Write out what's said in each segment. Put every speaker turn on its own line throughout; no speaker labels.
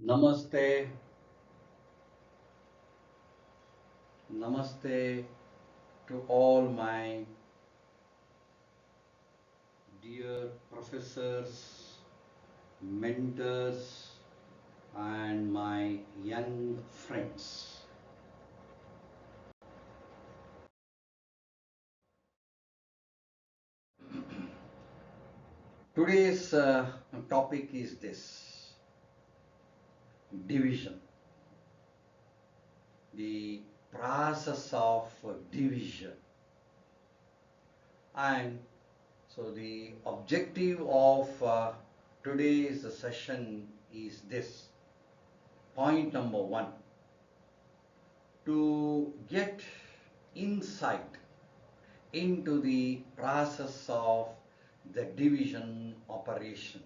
Namaste, Namaste to all my dear professors, mentors, and my young friends. Today's topic is this division, the process of division. And so, the objective of today's session is this point number one, to get insight into the process of the division operation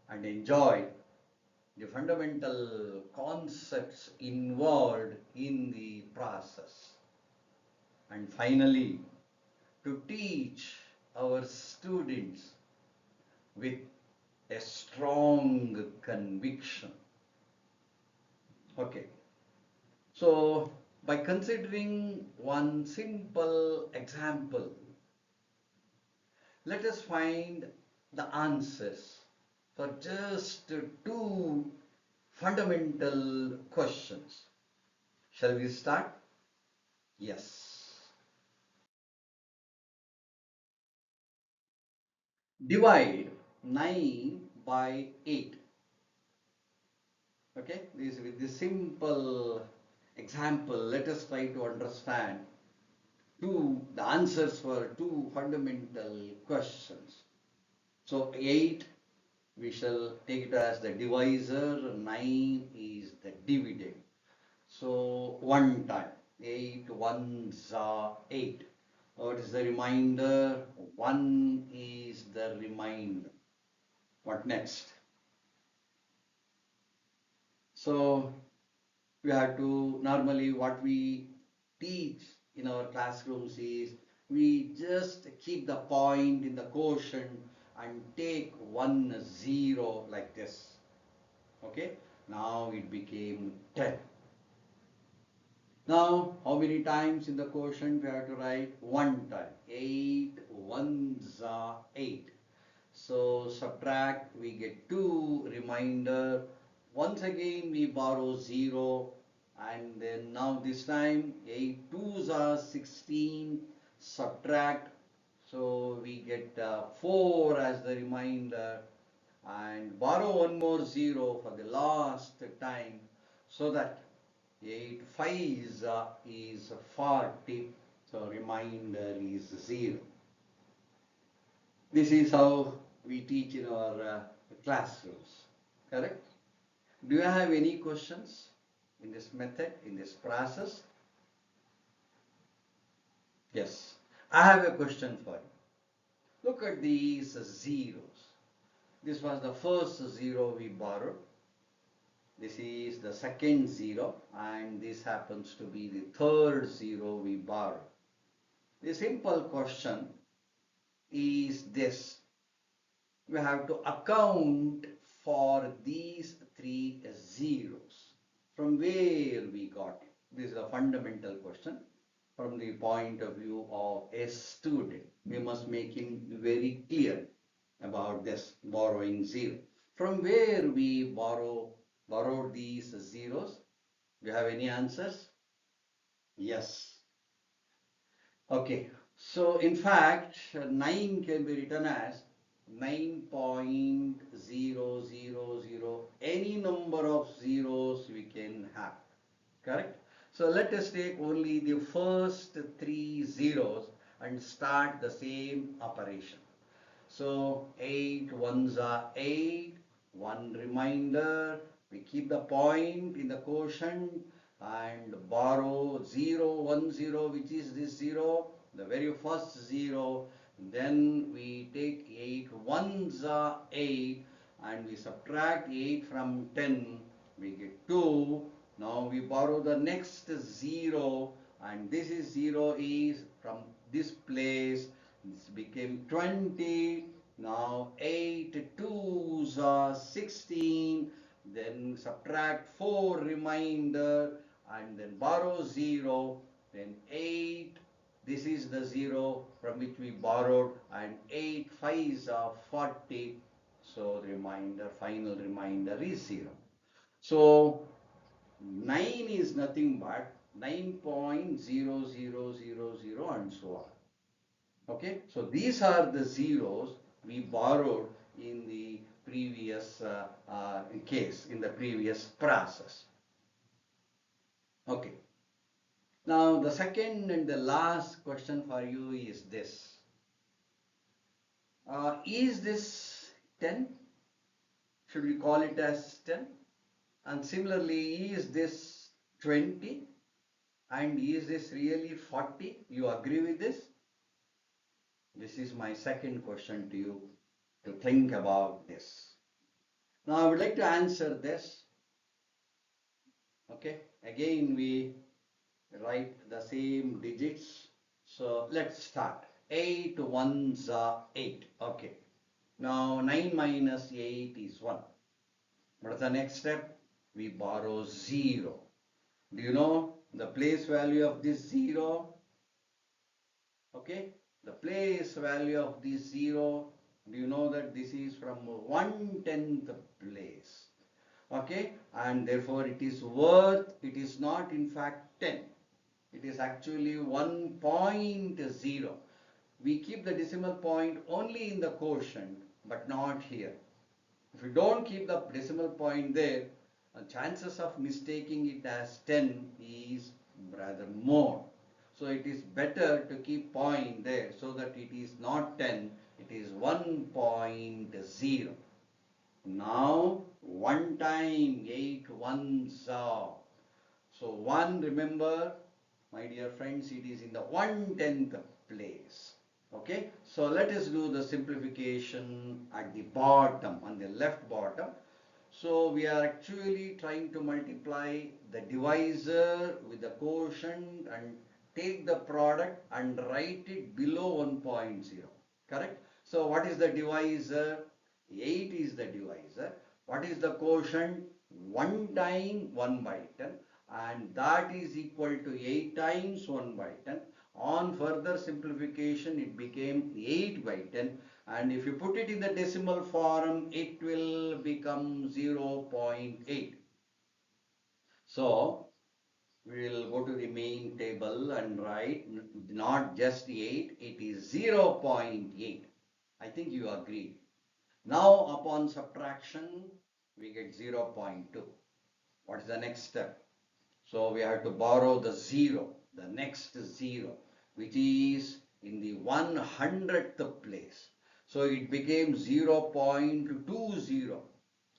and enjoy the fundamental concepts involved in the process. And finally, to teach our students with a strong conviction. Okay, so by considering one simple example, let us find the answers for just two fundamental questions. Shall we start? Yes. Divide 9 by 8. Okay, this with this simple example, let us try to understand the answers for two fundamental questions. So 8, we shall take it as the divisor, 9 is the dividend. So one time, 8 ones are 8. What is the remainder? 1 is the remainder. What next? So we have to, normally what we teach in our classrooms is we just keep the point in the quotient and take 1 0 like this. Okay, now it became 10. Now, how many times in the quotient we have to write? One time. 8 ones are 8. So subtract, we get 2, remainder. Once again we borrow 0, and then now this time 8 twos are 16, subtract. So we get 4 as the remainder, and borrow one more 0 for the last time, so that 8 fives is 40, so remainder is 0. This is how we teach in our classrooms, correct? Do you have any questions in this method, in this process? Yes, I have a question for you. Look at these zeros. This was the first 0 we borrowed. This is the second 0, and this happens to be the third 0 we borrowed. The simple question is this: we have to account for these three zeros. From where we got it? This is a fundamental question. From the point of view of a student, we must make him very clear about this borrowing 0. From where we borrowed these zeros? Do you have any answers? Yes. Okay. So in fact, 9 can be written as 9.000, any number of zeros we can have, correct? So let us take only the first three zeros and start the same operation. So 8 ones are 8, 1 remainder, we keep the point in the quotient and borrow 0, 1 0, which is this 0, the very first 0. Then we take 8 ones are 8, and we subtract 8 from 10, we get 2. Now we borrow the next 0, and this is 0 is from this place. This became 20. Now 8 twos are 16. then subtract 4 remainder, and then borrow 0, then 8. This is the 0 from which we borrowed, and 8 5s are 40. So the remainder, final remainder is 0. So 9 is nothing but 9.0000 and so on. Okay, so these are the zeros we borrowed in the previous case, in the previous process. Okay, now the second and the last question for you is this. Is this 10? Should we call it as 10? And similarly, is this 20? And is this really 40? You agree with this? This is my second question to you to think about this. Now I would like to answer this. Okay, again we write the same digits. So let's start. 8 ones are 8. Okay. Now 9 minus 8 is 1. What is the next step? We borrow 0. Do you know the place value of this 0? Okay, the place value of this 0, do you know that this is from 1/10th place? Okay, and therefore it is worth, it is not in fact 10, it is actually 1.0. We keep the decimal point only in the quotient but not here. If you don't keep the decimal point there, chances of mistaking it as 10 is rather more. So it is better to keep point there so that it is not 10, it is 1.0. Now 1 time 8 ones are. So 1, remember my dear friends, it is in the 1/10th place. Okay, so let us do the simplification at the bottom, on the left bottom. So we are actually trying to multiply the divisor with the quotient and take the product and write it below 1.0. Correct? So what is the divisor? 8 is the divisor. What is the quotient? 1 time 1 by 10, and that is equal to 8 times 1 by 10. On further simplification, it became 8 by 10, and if you put it in the decimal form, it will become 0.8. So we will go to the main table and write not just 8, it is 0.8. I think you agree. Now upon subtraction, we get 0.2. What is the next step? So we have to borrow the 0, the next 0, which is in the 100th place. So it became 0.20.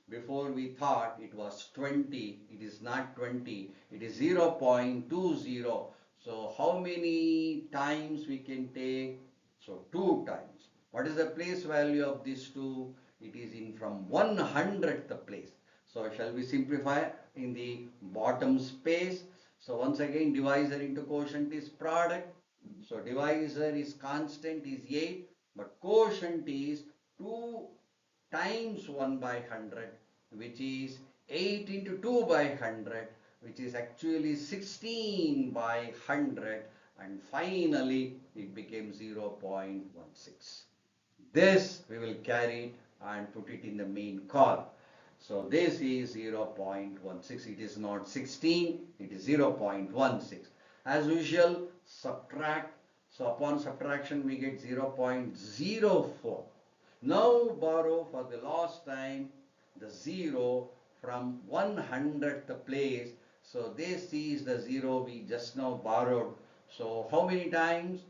Before we thought it was 20, it is not 20, it is 0.20. So how many times we can take? So 2 times. What is the place value of this 2? It is in from 100th place. So shall we simplify in the bottom space? So once again, divisor into quotient is product. So divisor is constant is 8, but quotient is 2 times 1 by 100, which is 8 into 2 by 100, which is actually 16 by 100, and finally it became 0.16. This we will carry and put it in the main column. So this is 0.16. It is not 16, it is 0.16. As usual, subtract. So upon subtraction, we get 0.04. Now borrow for the last time the 0 from 100th place. So this is the 0 we just now borrowed. So how many times?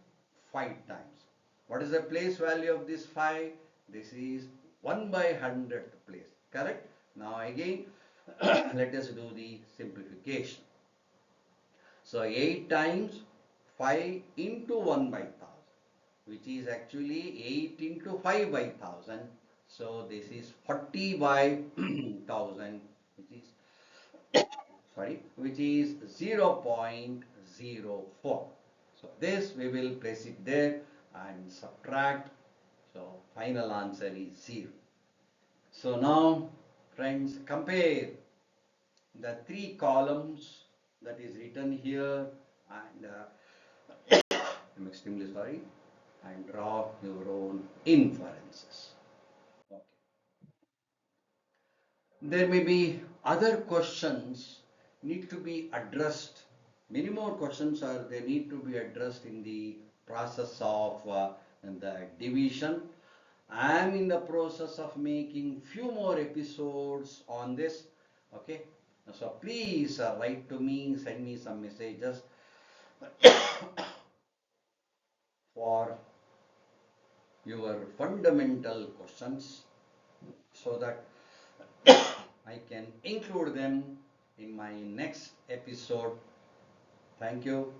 5 times. What is the place value of this 5? This is 1 by 100th place. Correct? Now again, let us do the simplification. So 8 times 5 into 1 by 1000, which is actually 8 into 5 by 1000. So this is 40 by 1000, which is which is 0.04. So this we will place it there and subtract. So final answer is 0. So now Friends, compare the three columns that is written here and I'm extremely sorry, and draw your own inferences. Okay. There may be other questions need to be addressed. Many more questions are they need to be addressed in the process of the division. I am in the process of making few more episodes on this. Okay, so please write to me, send me some messages for your fundamental questions so that I can include them in my next episode. Thank you.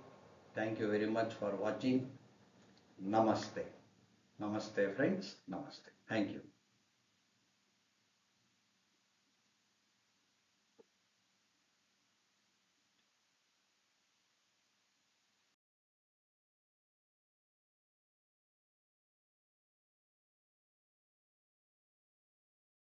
Thank you very much for watching. Namaste. Namaste, friends. Namaste. Thank you.